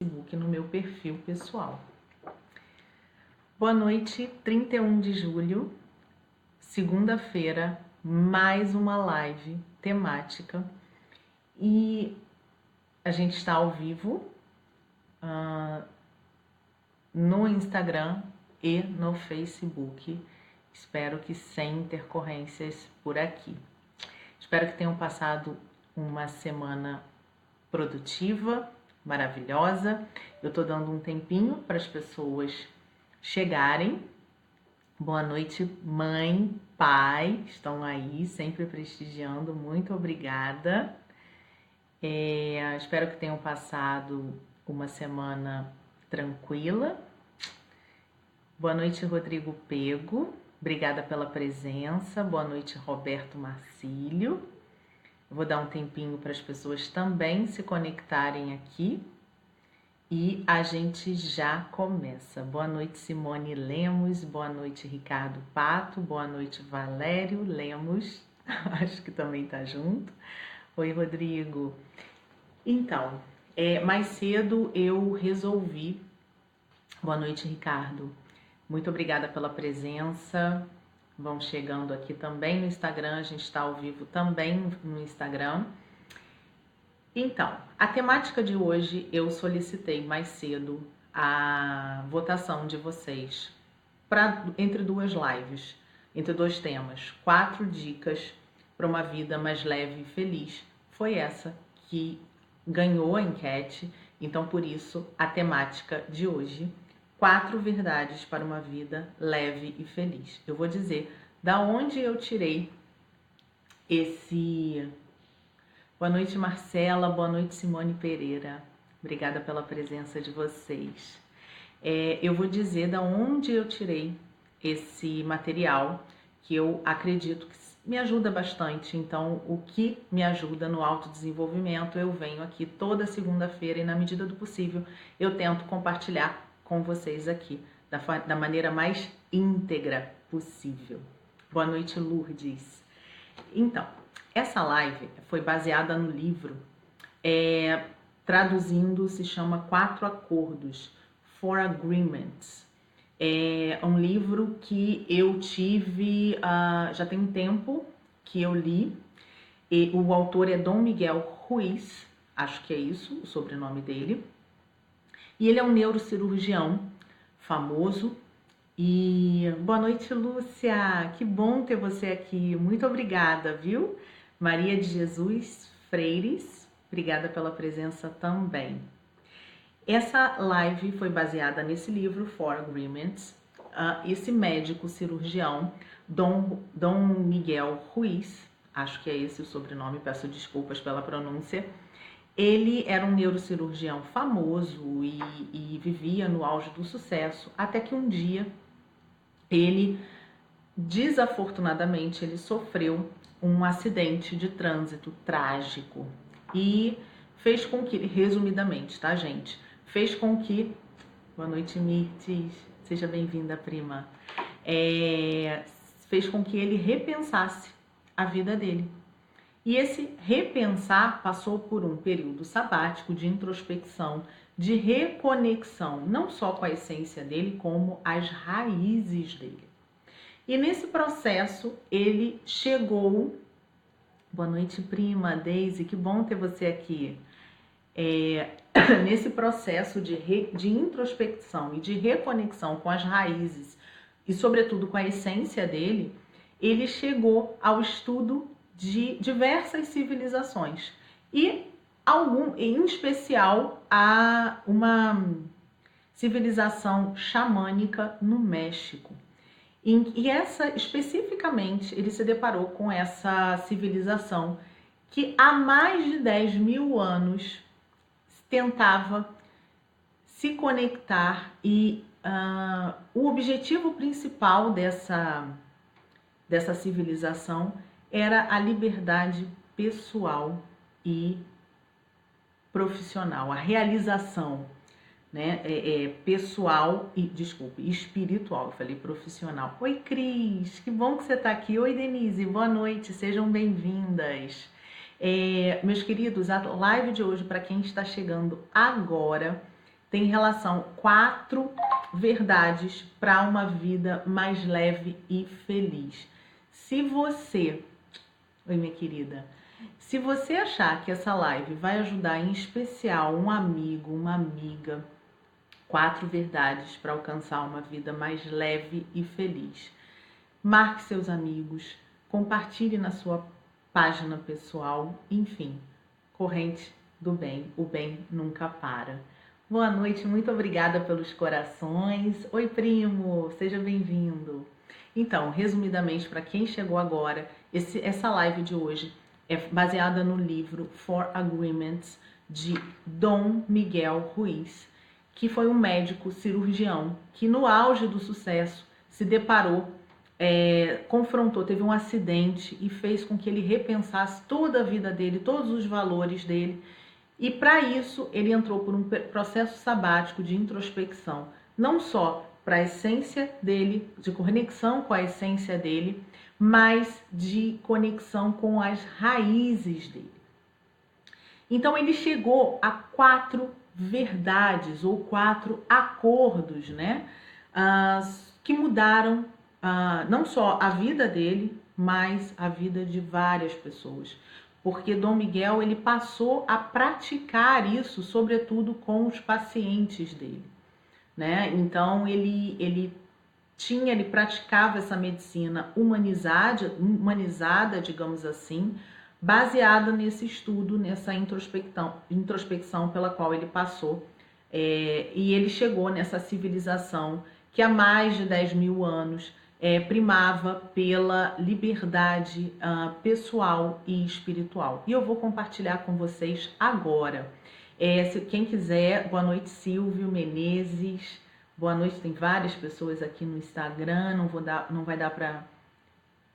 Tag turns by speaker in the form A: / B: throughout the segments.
A: Facebook, no meu perfil pessoal. Boa noite, 31 de julho, segunda-feira, mais uma live temática. E a gente está ao vivo no Instagram e no Facebook. Espero que sem intercorrências por aqui. Espero que tenham passado uma semana produtiva, maravilhosa. Eu tô dando um tempinho para as pessoas chegarem. Boa noite, mãe, pai, estão aí sempre prestigiando. Muito obrigada. Espero que tenham passado uma semana tranquila. Boa noite, Rodrigo Pego. Obrigada pela presença. Boa noite, Roberto Marcílio. Vou dar um tempinho para as pessoas também se conectarem aqui e a gente já começa. Boa noite, Simone Lemos. Boa noite, Ricardo Pato. Boa noite, Valério Lemos. Acho que também tá junto. Oi, Rodrigo. Então, mais cedo eu resolvi... Boa noite, Ricardo. Muito obrigada pela presença. Vão chegando aqui também no Instagram, a gente está ao vivo também no Instagram. Então, a temática de hoje eu solicitei mais cedo a votação de vocês entre duas lives, entre dois temas. 4 dicas para uma vida mais leve e feliz. Foi essa que ganhou a enquete, então por isso a temática de hoje: 4 verdades para uma vida leve e feliz. Eu vou dizer da onde eu tirei esse... Boa noite, Marcela. Boa noite, Simone Pereira. Obrigada pela presença de vocês. Eu vou dizer da onde eu tirei esse material, que eu acredito que me ajuda bastante. Então, o que me ajuda no autodesenvolvimento, eu venho aqui toda segunda-feira e, na medida do possível, eu tento compartilhar com vocês aqui, da maneira mais íntegra possível. Boa noite, Lourdes. Então, essa live foi baseada no livro, traduzindo, se chama 4 Acordos, 4 Agreements. É um livro que eu tive, já tem um tempo que eu li, e o autor é Dom Miguel Ruiz, acho que é isso, o sobrenome dele. E ele é um neurocirurgião famoso. E boa noite, Lúcia. Que bom ter você aqui. Muito obrigada, viu? Maria de Jesus Freires, obrigada pela presença também. Essa live foi baseada nesse livro, 4 Agreements. Esse médico cirurgião, Dom Miguel Ruiz, acho que é esse o sobrenome, peço desculpas pela pronúncia. Ele era um neurocirurgião famoso e vivia no auge do sucesso, até que um dia ele, desafortunadamente, ele sofreu um acidente de trânsito trágico e fez com que, resumidamente, tá, gente? Fez com que... Boa noite, Mirtes. Seja bem-vinda, prima. Fez com que ele repensasse a vida dele. E esse repensar passou por um período sabático de introspecção, de reconexão, não só com a essência dele, como as raízes dele. E nesse processo, ele chegou... Boa noite, prima, Deise, que bom ter você aqui. Nesse processo de introspecção e de reconexão com as raízes, e sobretudo com a essência dele, ele chegou ao estudo de diversas civilizações e em especial a uma civilização xamânica no México. E especificamente ele se deparou com essa civilização que há mais de 10 mil anos tentava se conectar e o objetivo principal dessa civilização era a liberdade pessoal e profissional, a realização, né, pessoal e, espiritual. Eu falei profissional. Oi, Cris, que bom que você está aqui. Oi, Denise, boa noite, sejam bem-vindas. Meus queridos, a live de hoje, para quem está chegando agora, tem relação 4 verdades para uma vida mais leve e feliz. Se você, oi minha querida, se você achar que essa live vai ajudar em especial um amigo, uma amiga, 4 verdades para alcançar uma vida mais leve e feliz. Marque seus amigos, compartilhe na sua página pessoal, enfim, corrente do bem, o bem nunca para. Boa noite, muito obrigada pelos corações. Oi, primo, seja bem-vindo. Então, resumidamente, para quem chegou agora, essa live de hoje é baseada no livro Four Agreements de Dom Miguel Ruiz, que foi um médico cirurgião que no auge do sucesso se deparou, confrontou, teve um acidente e fez com que ele repensasse toda a vida dele, todos os valores dele. E para isso ele entrou por um processo sabático de introspecção, não só para a essência dele, de conexão com a essência dele, mas de conexão com as raízes dele. Então ele chegou a 4 verdades ou 4 acordos, né? Que mudaram não só a vida dele, mas a vida de várias pessoas. Porque Dom Miguel ele passou a praticar isso, sobretudo com os pacientes dele, né? Então ele praticava essa medicina humanizada, digamos assim, baseada nesse estudo, nessa introspecção pela qual ele passou, e ele chegou nessa civilização que há mais de 10.000 anos primava pela liberdade pessoal e espiritual. E eu vou compartilhar com vocês agora. Se quem quiser, boa noite Silvio Menezes, boa noite, tem várias pessoas aqui no Instagram, não vai dar para...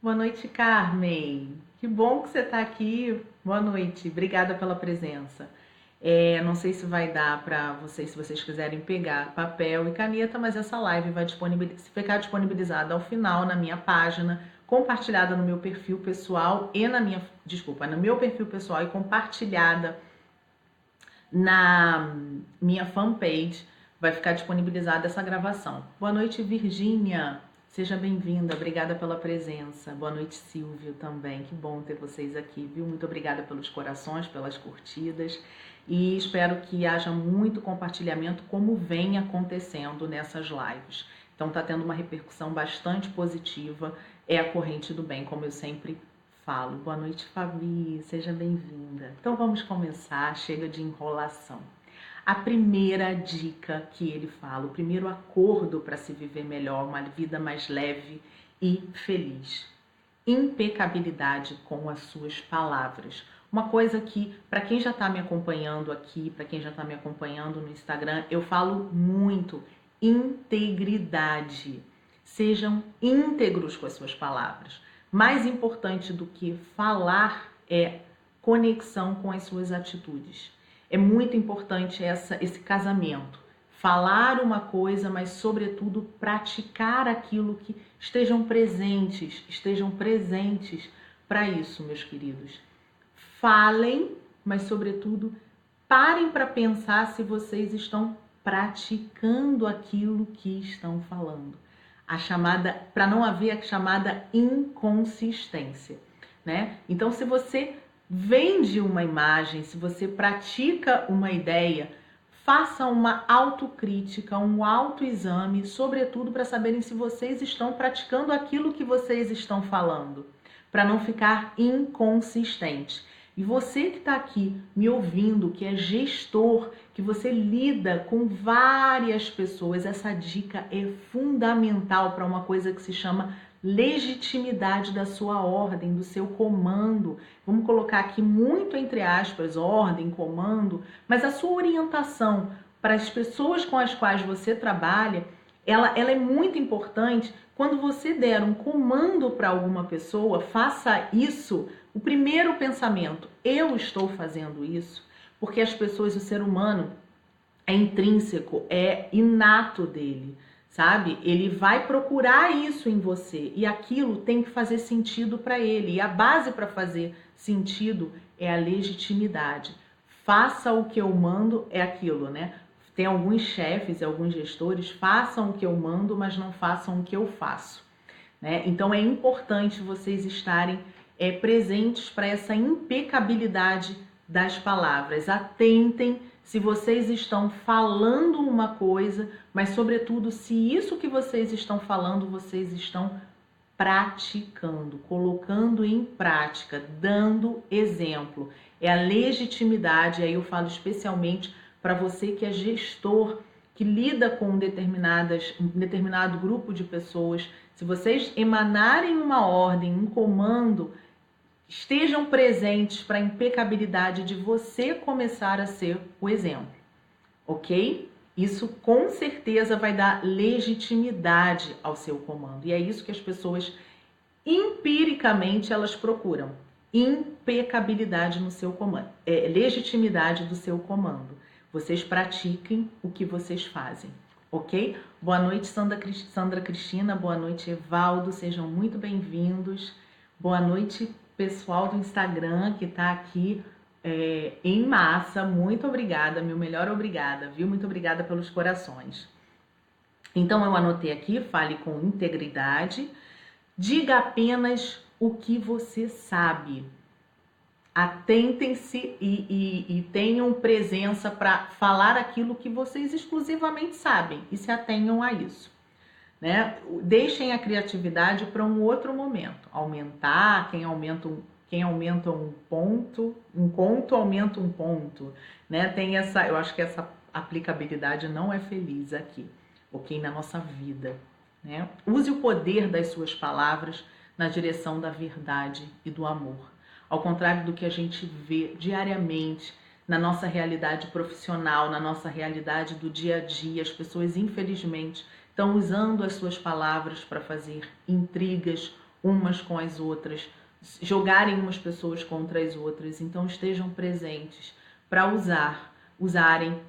A: Boa noite Carmen, que bom que você está aqui, boa noite, obrigada pela presença. Não sei se vai dar para vocês, se vocês quiserem pegar papel e caneta, mas essa live vai ficar disponibilizada ao final na minha página, compartilhada no meu perfil pessoal e no meu perfil pessoal e compartilhada na minha fanpage. Vai ficar disponibilizada essa gravação. Boa noite, Virgínia. Seja bem-vinda, obrigada pela presença. Boa noite, Silvio, também. Que bom ter vocês aqui, viu? Muito obrigada pelos corações, pelas curtidas. E espero que haja muito compartilhamento, como vem acontecendo nessas lives. Então tá tendo uma repercussão bastante positiva, é a corrente do bem, como eu sempre falo. Boa noite, Fabi, seja bem-vinda. Então vamos começar, chega de enrolação. A primeira dica que ele fala, o primeiro acordo para se viver melhor, uma vida mais leve e feliz. Impecabilidade com as suas palavras. Uma coisa que, para quem já está me acompanhando aqui, para quem já está me acompanhando no Instagram, eu falo muito: integridade. Sejam íntegros com as suas palavras. Mais importante do que falar é conexão com as suas atitudes. É muito importante esse casamento. Falar uma coisa, mas sobretudo praticar aquilo que estejam presentes para isso, meus queridos. Falem, mas sobretudo parem para pensar se vocês estão praticando aquilo que estão falando. Para não haver a chamada inconsistência, né? Então, se você vende uma imagem, se você pratica uma ideia, faça uma autocrítica, um autoexame, sobretudo para saberem se vocês estão praticando aquilo que vocês estão falando, para não ficar inconsistente. E você que está aqui me ouvindo, que é gestor, que você lida com várias pessoas, essa dica é fundamental para uma coisa que se chama legitimidade da sua ordem, do seu comando. Vamos colocar aqui muito entre aspas, ordem, comando, mas a sua orientação para as pessoas com as quais você trabalha, ela é muito importante. Quando você der um comando para alguma pessoa, faça isso. O primeiro pensamento, eu estou fazendo isso, porque as pessoas, o ser humano é intrínseco, é inato dele, sabe? Ele vai procurar isso em você e aquilo tem que fazer sentido para ele. E a base para fazer sentido é a legitimidade. Faça o que eu mando, é aquilo, né? tem alguns chefes e alguns gestores, façam o que eu mando, mas não façam o que eu faço, né? Então é importante vocês estarem presentes para essa impecabilidade das palavras. Atentem se vocês estão falando uma coisa, mas sobretudo se isso que vocês estão falando, vocês estão praticando, colocando em prática, dando exemplo. É a legitimidade, aí eu falo especialmente para você que é gestor, que lida com um determinado grupo de pessoas. Se vocês emanarem uma ordem, um comando, estejam presentes para a impecabilidade de você começar a ser o exemplo, ok? Isso com certeza vai dar legitimidade ao seu comando. E é isso que as pessoas, empiricamente, elas procuram. Impecabilidade no seu comando. Legitimidade do seu comando. Vocês pratiquem o que vocês fazem, ok? Boa noite, Sandra Cristina. Boa noite, Evaldo. Sejam muito bem-vindos. Boa noite, pessoal do Instagram que está aqui em massa. Muito obrigada, meu melhor obrigada, viu? Muito obrigada pelos corações. Então eu anotei aqui, fale com integridade, diga apenas o que você sabe. Atentem-se e tenham presença para falar aquilo que vocês exclusivamente sabem e se atenham a isso, né? Deixem a criatividade para um outro momento. Aumentar, quem aumenta um ponto, um conto aumenta um ponto, né? Tem essa, eu acho que essa aplicabilidade não é feliz aqui, ok? Na nossa vida, né? Use o poder das suas palavras na direção da verdade e do amor. Ao contrário do que a gente vê diariamente na nossa realidade profissional, na nossa realidade do dia a dia, as pessoas, infelizmente, estão usando as suas palavras para fazer intrigas umas com as outras, jogarem umas pessoas contra as outras. Então estejam presentes para usarem.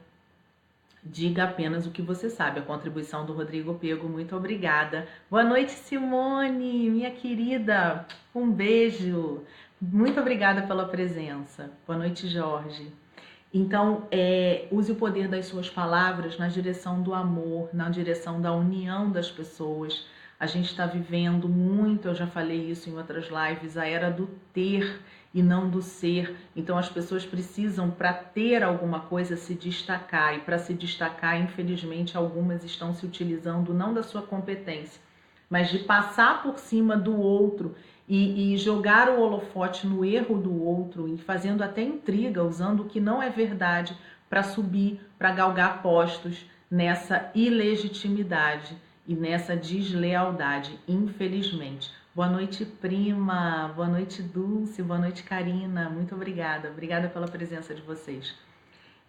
A: Diga apenas o que você sabe. A contribuição do Rodrigo Pego, muito obrigada. Boa noite, Simone, minha querida. Um beijo. Muito obrigada pela presença. Boa noite, Jorge. Então, use o poder das suas palavras na direção do amor, na direção da união das pessoas. A gente está vivendo muito, eu já falei isso em outras lives, a era do ter e não do ser. Então, as pessoas precisam, para ter alguma coisa, se destacar. E para se destacar, infelizmente, algumas estão se utilizando não da sua competência, mas de passar por cima do outro e jogar o holofote no erro do outro e fazendo até intriga, usando o que não é verdade para subir, para galgar postos nessa ilegitimidade e nessa deslealdade, infelizmente. Boa noite, prima. Boa noite, Dulce. Boa noite, Karina. Muito obrigada. Obrigada pela presença de vocês.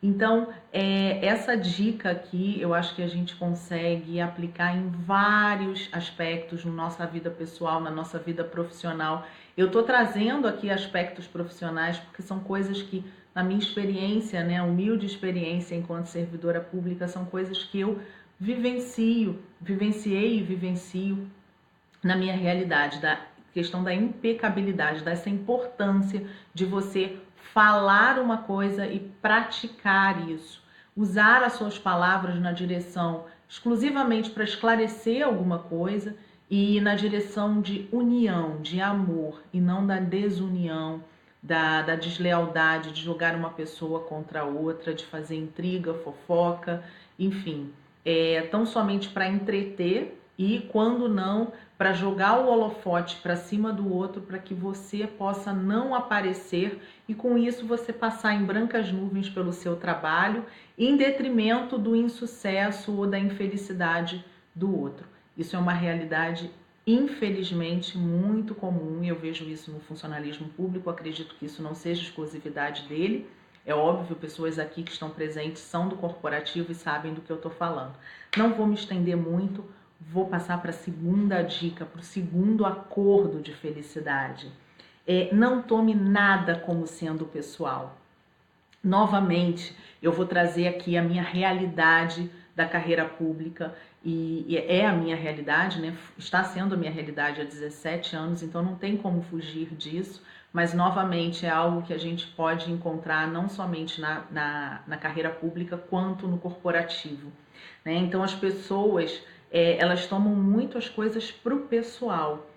A: Então, essa dica aqui, eu acho que a gente consegue aplicar em vários aspectos na nossa vida pessoal, na nossa vida profissional. Eu estou trazendo aqui aspectos profissionais porque são coisas que, na minha experiência, né, humilde experiência enquanto servidora pública, são coisas que eu vivenciei e vivencio na minha realidade, da questão da impecabilidade, dessa importância de você falar uma coisa e praticar isso. Usar as suas palavras na direção exclusivamente para esclarecer alguma coisa e na direção de união, de amor e não da desunião, da deslealdade, de jogar uma pessoa contra a outra, de fazer intriga, fofoca, enfim. Tão somente para entreter e, quando não, para jogar o holofote para cima do outro, para que você possa não aparecer e com isso você passar em brancas nuvens pelo seu trabalho, em detrimento do insucesso ou da infelicidade do outro. Isso é uma realidade, infelizmente, muito comum e eu vejo isso no funcionalismo público. Acredito que isso não seja exclusividade dele. É óbvio, pessoas aqui que estão presentes são do corporativo e sabem do que eu estou falando. Não vou me estender muito. Vou passar para a segunda dica, para o segundo acordo de felicidade. Não tome nada como sendo pessoal. Novamente, eu vou trazer aqui a minha realidade da carreira pública e é a minha realidade, né? Está sendo a minha realidade há 17 anos, então não tem como fugir disso, mas novamente é algo que a gente pode encontrar não somente na carreira pública, quanto no corporativo, né? Então as pessoas, elas tomam muito as coisas pro pessoal.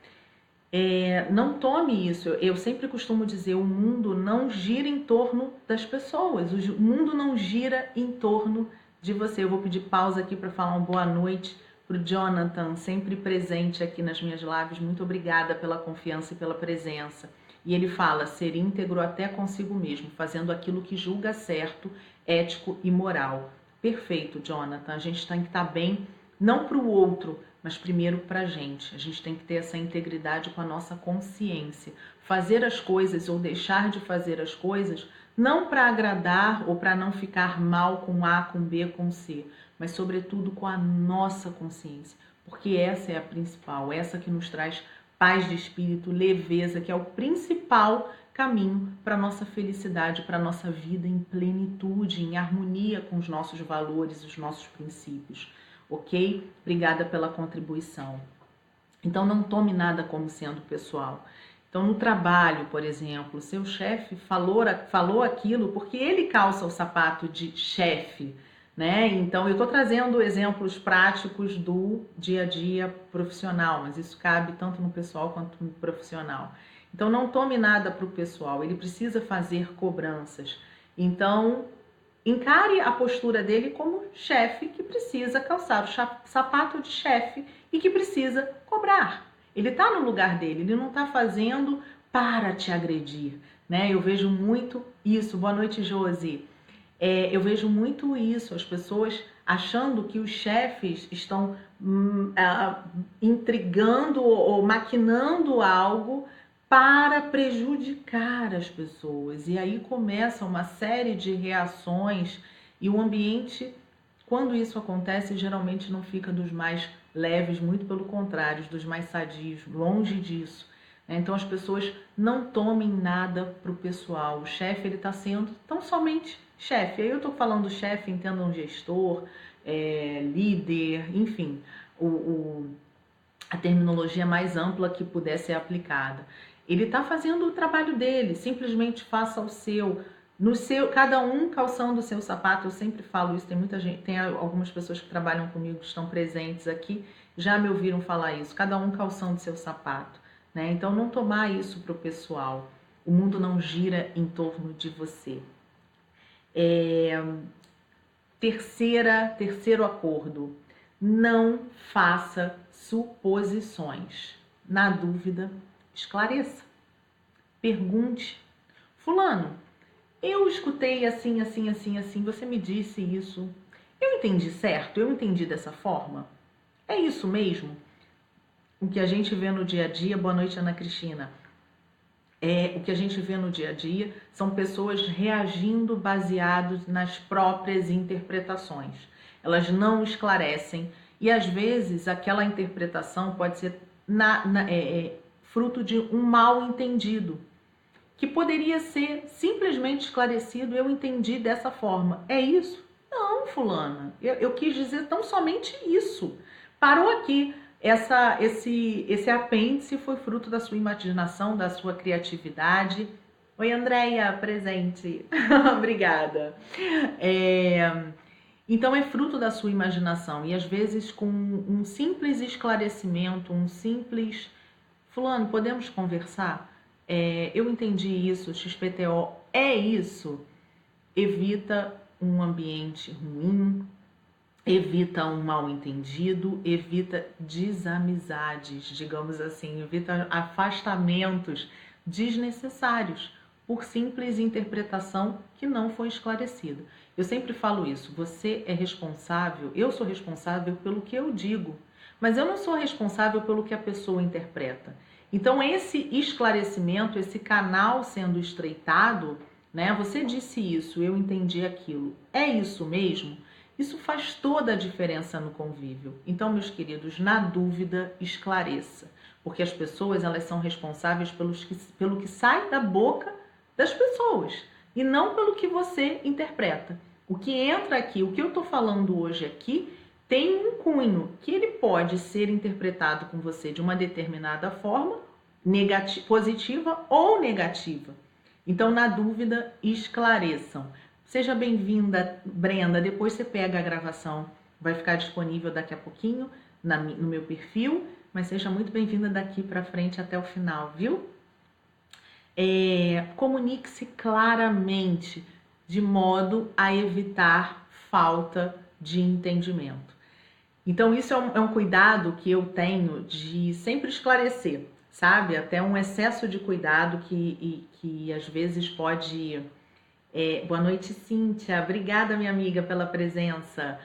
A: Não tome isso. Eu sempre costumo dizer, o mundo não gira em torno das pessoas, o mundo não gira em torno de você. Eu vou pedir pausa aqui para falar uma boa noite para o Jonathan, sempre presente aqui nas minhas lives. Muito obrigada pela confiança e pela presença. E ele fala, ser íntegro até consigo mesmo, fazendo aquilo que julga certo, ético e moral. Perfeito, Jonathan. A gente tem que estar bem, não para o outro, mas primeiro para a gente tem que ter essa integridade com a nossa consciência. Fazer as coisas ou deixar de fazer as coisas, não para agradar ou para não ficar mal com A, com B, com C, mas sobretudo com a nossa consciência, porque essa é a principal, essa que nos traz paz de espírito, leveza, que é o principal caminho para a nossa felicidade, para a nossa vida em plenitude, em harmonia com os nossos valores, os nossos princípios. Ok? Obrigada pela contribuição. Então, não tome nada como sendo pessoal. Então, no trabalho, por exemplo, seu chefe falou aquilo porque ele calça o sapato de chefe, né? Então, eu estou trazendo exemplos práticos do dia a dia profissional, mas isso cabe tanto no pessoal quanto no profissional. Então, não tome nada para o pessoal, ele precisa fazer cobranças. Então, encare a postura dele como chefe que precisa calçar o sapato de chefe e que precisa cobrar. Ele está no lugar dele, ele não está fazendo para te agredir, né? Eu vejo muito isso. Boa noite, Josi. Eu vejo muito isso, as pessoas achando que os chefes estão intrigando ou maquinando algo para prejudicar as pessoas. E aí começa uma série de reações e o ambiente, quando isso acontece, geralmente não fica dos mais leves, muito pelo contrário, dos mais sadios, longe disso. Então as pessoas não tomem nada para o pessoal. O chefe, ele está sendo tão somente chefe. Aí eu estou falando chefe, entenda um gestor, líder, enfim, a terminologia mais ampla que puder ser aplicada. Ele está fazendo o trabalho dele, simplesmente faça o seu. Cada um calçando o seu sapato. Eu sempre falo isso, tem muita gente, tem algumas pessoas que trabalham comigo, que estão presentes aqui, já me ouviram falar isso, cada um calçando o seu sapato, né? Então não tomar isso para o pessoal. O mundo não gira em torno de você. Terceiro acordo, não faça suposições. Na dúvida, esclareça. Pergunte. Fulano, eu escutei assim, assim, assim, assim, você me disse isso. Eu entendi certo? Eu entendi dessa forma? É isso mesmo? O que a gente vê no dia a dia, boa noite, Ana Cristina. O que a gente vê no dia a dia são pessoas reagindo baseados nas próprias interpretações. Elas não esclarecem e às vezes aquela interpretação pode ser fruto de um mal entendido, que poderia ser simplesmente esclarecido. Eu entendi dessa forma. É isso? Não, fulana. Eu quis dizer tão somente isso. Parou aqui. Esse apêndice foi fruto da sua imaginação, da sua criatividade. Oi, Andréia, presente. Obrigada. Então, é fruto da sua imaginação. E às vezes, com um simples esclarecimento, um simples... Fulano, podemos conversar? Eu entendi isso, XPTO é isso. Evita um ambiente ruim, evita um mal entendido, evita desamizades, digamos assim, evita afastamentos desnecessários por simples interpretação que não foi esclarecida. Eu sempre falo isso, você é responsável, eu sou responsável pelo que eu digo, mas eu não sou responsável pelo que a pessoa interpreta. Então esse esclarecimento, esse canal sendo estreitado, né? Você disse isso, eu entendi aquilo. É isso mesmo? Isso faz toda a diferença no convívio. Então, meus queridos, na dúvida, esclareça. Porque as pessoas, elas são responsáveis pelo que sai da boca das pessoas e não pelo que você interpreta. O que entra aqui, o que eu estou falando hoje aqui, tem um cunho que ele pode ser interpretado com você de uma determinada forma, positiva ou negativa. Então, na dúvida, esclareçam. Seja bem-vinda, Brenda. Depois você pega a gravação, vai ficar disponível daqui a pouquinho no meu perfil, mas seja muito bem-vinda daqui para frente até o final, viu? Comunique-se claramente, de modo a evitar falta de entendimento. Então, isso é um cuidado que eu tenho de sempre esclarecer, sabe? Até um excesso de cuidado que às vezes pode... boa noite, Cíntia. Obrigada, minha amiga, pela presença.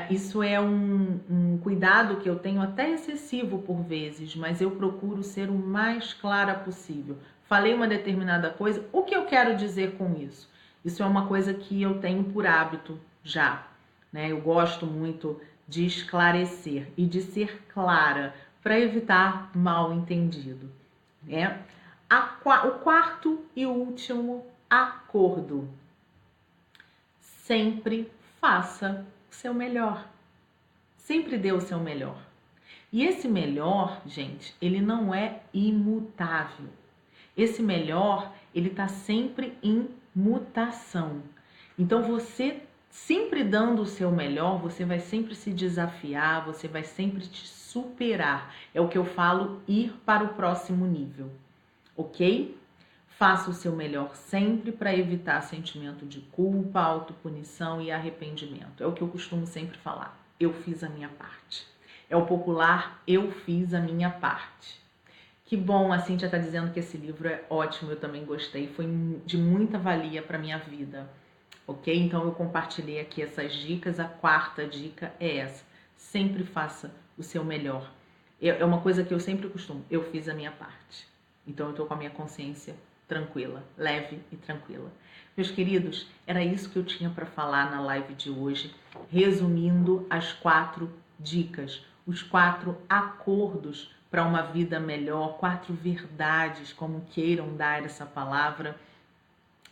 A: Isso é um cuidado que eu tenho até excessivo por vezes, mas eu procuro ser o mais clara possível. Falei uma determinada coisa, o que eu quero dizer com isso? Isso é uma coisa que eu tenho por hábito já, né? Eu gosto muito de esclarecer e de ser clara para evitar mal entendido, né? O quarto e último acordo: sempre faça o seu melhor. Sempre dê o seu melhor. E esse melhor, gente, ele não é imutável. Esse melhor, ele está sempre em mutação. Então, você sempre dando o seu melhor, você vai sempre se desafiar, você vai sempre te superar. É o que eu falo, ir para o próximo nível, ok? Faça o seu melhor sempre para evitar sentimento de culpa, autopunição e arrependimento. É o que eu costumo sempre falar. Eu fiz a minha parte. É o popular, eu fiz a minha parte. Que bom, a Cíntia está dizendo que esse livro é ótimo, eu também gostei, foi de muita valia para minha vida, ok? Então eu compartilhei aqui essas dicas. A quarta dica é essa: sempre faça o seu melhor. É uma coisa que eu sempre costumo, eu fiz a minha parte. Então eu estou com a minha consciência tranquila, leve e tranquila. Meus queridos, era isso que eu tinha para falar na live de hoje, resumindo as 4 dicas, os 4 acordos para uma vida melhor, 4 verdades, como queiram dar essa palavra.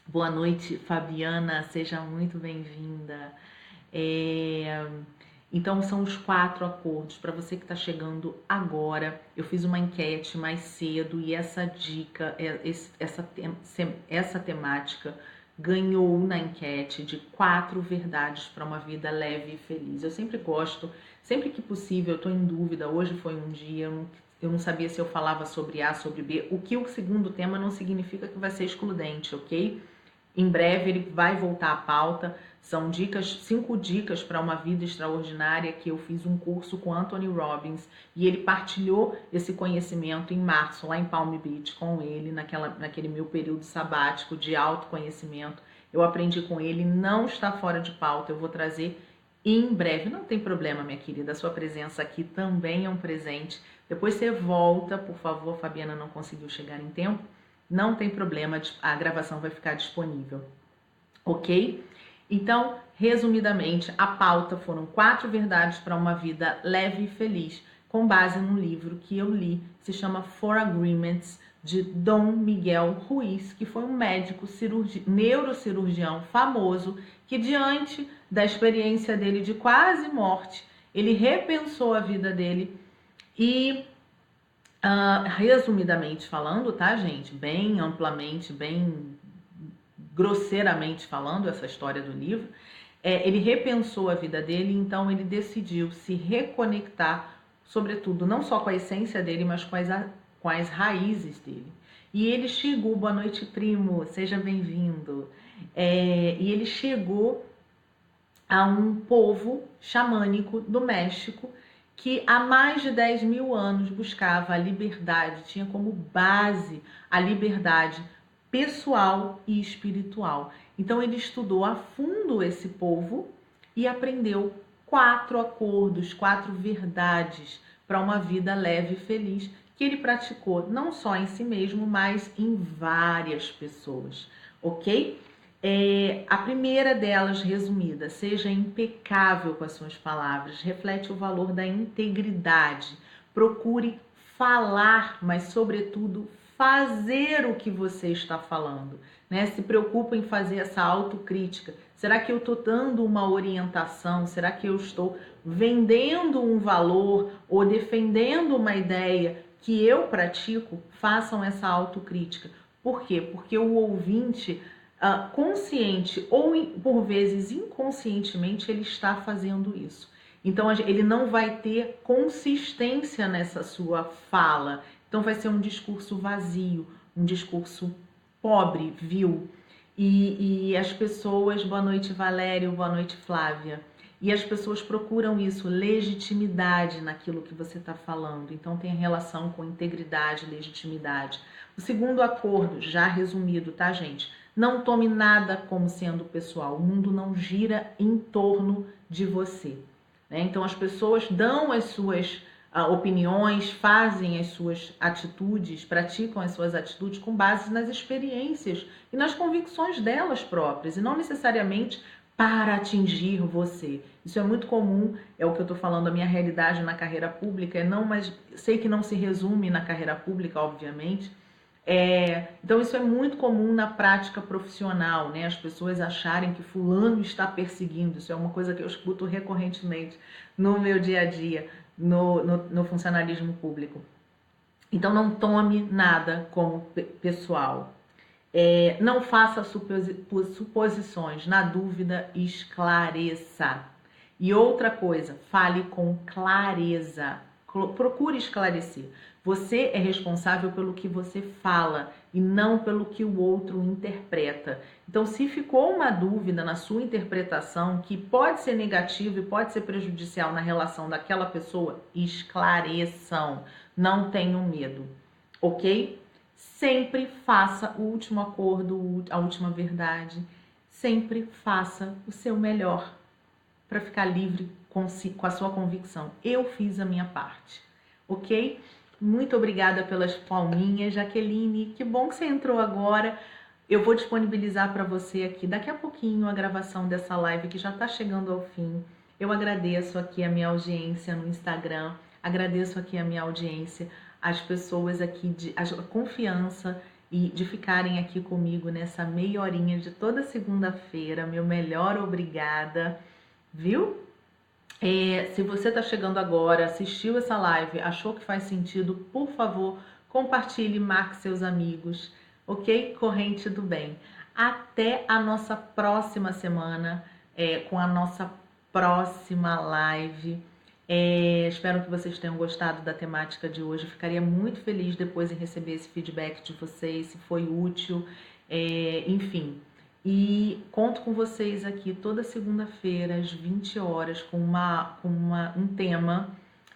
A: Boa noite, Fabiana, seja muito bem-vinda. Então, são os 4 acordos. Para você que está chegando agora, eu fiz uma enquete mais cedo e essa dica, essa temática ganhou na enquete de 4 verdades para uma vida leve e feliz. Eu sempre gosto, sempre que possível, eu estou em dúvida. Hoje foi um dia, eu não sabia se eu falava sobre A, sobre B. O segundo tema não significa que vai ser excludente, ok? Em breve ele vai voltar à pauta. São 5 dicas para uma vida extraordinária, que eu fiz um curso com Anthony Robbins e ele partilhou esse conhecimento em março, lá em Palm Beach, com ele, naquele meu período sabático de autoconhecimento. Eu aprendi com ele, não está fora de pauta, eu vou trazer em breve. Não tem problema, minha querida, a sua presença aqui também é um presente. Depois você volta, por favor, a Fabiana não conseguiu chegar em tempo. Não tem problema, a gravação vai ficar disponível, ok? Então, resumidamente, a pauta foram 4 verdades para uma vida leve e feliz, com base num livro que eu li, se chama Four Agreements, de Dom Miguel Ruiz, que foi um médico neurocirurgião famoso, que diante da experiência dele de quase morte, ele repensou a vida dele e... resumidamente falando, tá, gente? Bem amplamente, bem grosseiramente falando, essa história do livro, ele repensou a vida dele, então ele decidiu se reconectar, sobretudo, não só com a essência dele, mas com as raízes dele. E ele chegou, boa noite, primo, seja bem-vindo. E ele chegou a um povo xamânico do México, que há mais de 10 mil anos buscava a liberdade, tinha como base a liberdade pessoal e espiritual. Então ele estudou a fundo esse povo e aprendeu 4 acordos, 4 verdades para uma vida leve e feliz, que ele praticou não só em si mesmo, mas em várias pessoas, ok? A primeira delas, resumida: seja impecável com as suas palavras, reflete o valor da integridade. Procure falar, mas sobretudo fazer o que você está falando, né? Se preocupa em fazer essa autocrítica. Será que eu estou dando uma orientação? Será que eu estou vendendo um valor ou defendendo uma ideia que eu pratico, façam essa autocrítica. Por quê? Porque o ouvinte, consciente ou por vezes inconscientemente, ele está fazendo isso. Então ele não vai ter consistência nessa sua fala. Então vai ser um discurso vazio, um discurso pobre, vil. E as pessoas, boa noite Valério, boa noite Flávia. E as pessoas procuram isso, legitimidade naquilo que você está falando. Então tem relação com integridade, legitimidade. O segundo acordo, já resumido, tá, gente? Não tome nada como sendo pessoal. O mundo não gira em torno de você. Né? Então as pessoas dão as suas opiniões, fazem as suas atitudes, praticam as suas atitudes com base nas experiências e nas convicções delas próprias, e não necessariamente para atingir você. Isso é muito comum, é o que eu estou falando, a minha realidade na carreira pública, mas sei que não se resume na carreira pública, obviamente. Então isso é muito comum na prática profissional, né? As pessoas acharem que fulano está perseguindo, isso é uma coisa que eu escuto recorrentemente no meu dia a dia, no funcionalismo público. Então não tome nada como pessoal. Não faça suposições, na dúvida esclareça. E outra coisa, fale com clareza, procure esclarecer. Você é responsável pelo que você fala e não pelo que o outro interpreta. Então, se ficou uma dúvida na sua interpretação, que pode ser negativa e pode ser prejudicial na relação daquela pessoa, esclareçam. Não tenham medo, ok? Sempre faça o último acordo, a última verdade. Sempre faça o seu melhor para ficar livre com a sua convicção. Eu fiz a minha parte, ok? Muito obrigada pelas palminhas, Jaqueline. Que bom que você entrou agora. Eu vou disponibilizar para você aqui daqui a pouquinho a gravação dessa live que já está chegando ao fim. Eu agradeço aqui a minha audiência no Instagram, agradeço aqui a minha audiência, as pessoas aqui, a confiança e de ficarem aqui comigo nessa meia horinha de toda segunda-feira. Meu melhor obrigada, viu? Se você está chegando agora, assistiu essa live, achou que faz sentido, por favor, compartilhe, marque seus amigos, ok? Corrente do bem. Até a nossa próxima semana, com a nossa próxima live. Espero que vocês tenham gostado da temática de hoje. Ficaria muito feliz depois em receber esse feedback de vocês, se foi útil, enfim. E conto com vocês aqui toda segunda-feira, às 20 horas, com um tema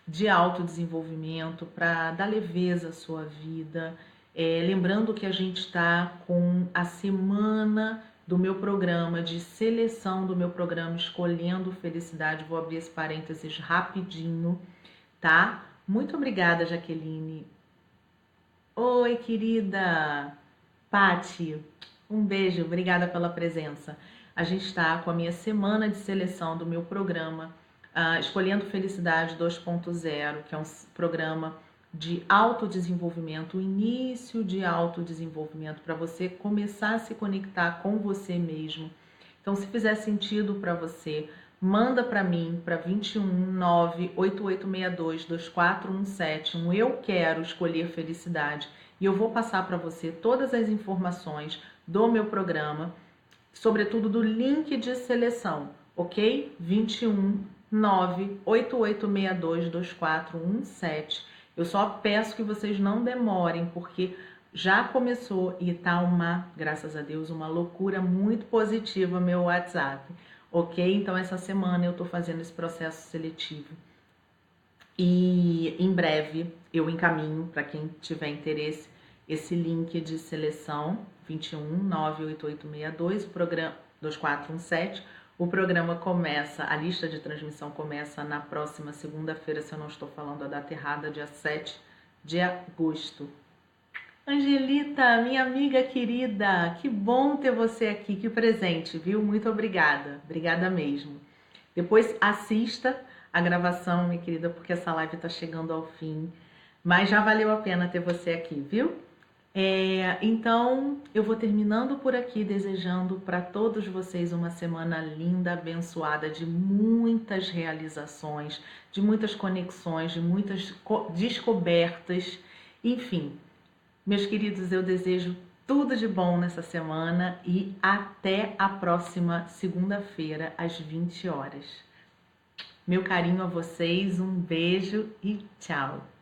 A: de autodesenvolvimento para dar leveza à sua vida. Lembrando que a gente está com a semana do meu programa, de seleção do meu programa Escolhendo Felicidade. Vou abrir esse parênteses rapidinho, tá? Muito obrigada, Jaqueline. Oi, querida Pati. Um beijo, obrigada pela presença. A gente está com a minha semana de seleção do meu programa Escolhendo Felicidade 2.0, que é um programa de autodesenvolvimento, o início de autodesenvolvimento para você começar a se conectar com você mesmo. Então, se fizer sentido para você, manda para mim, para 21988622417, eu quero escolher felicidade, e eu vou passar para você todas as informações do meu programa, sobretudo do link de seleção, ok? 21988622417. Eu só peço que vocês não demorem, porque já começou e tá graças a Deus, uma loucura muito positiva meu WhatsApp, ok? Então essa semana eu tô fazendo esse processo seletivo. E em breve eu encaminho para quem tiver interesse esse link de seleção 2198862, o programa 2417. O programa começa, a lista de transmissão começa na próxima segunda-feira, se eu não estou falando a data errada, dia 7 de agosto. Angelita, minha amiga querida, que bom ter você aqui, que presente, viu? Muito obrigada, obrigada mesmo. Depois assista a gravação, minha querida, porque essa live está chegando ao fim, mas já valeu a pena ter você aqui, viu? Então, eu vou terminando por aqui, desejando para todos vocês uma semana linda, abençoada, de muitas realizações, de muitas conexões, de muitas descobertas. Enfim, meus queridos, eu desejo tudo de bom nessa semana e até a próxima segunda-feira, às 20 horas. Meu carinho a vocês, um beijo e tchau!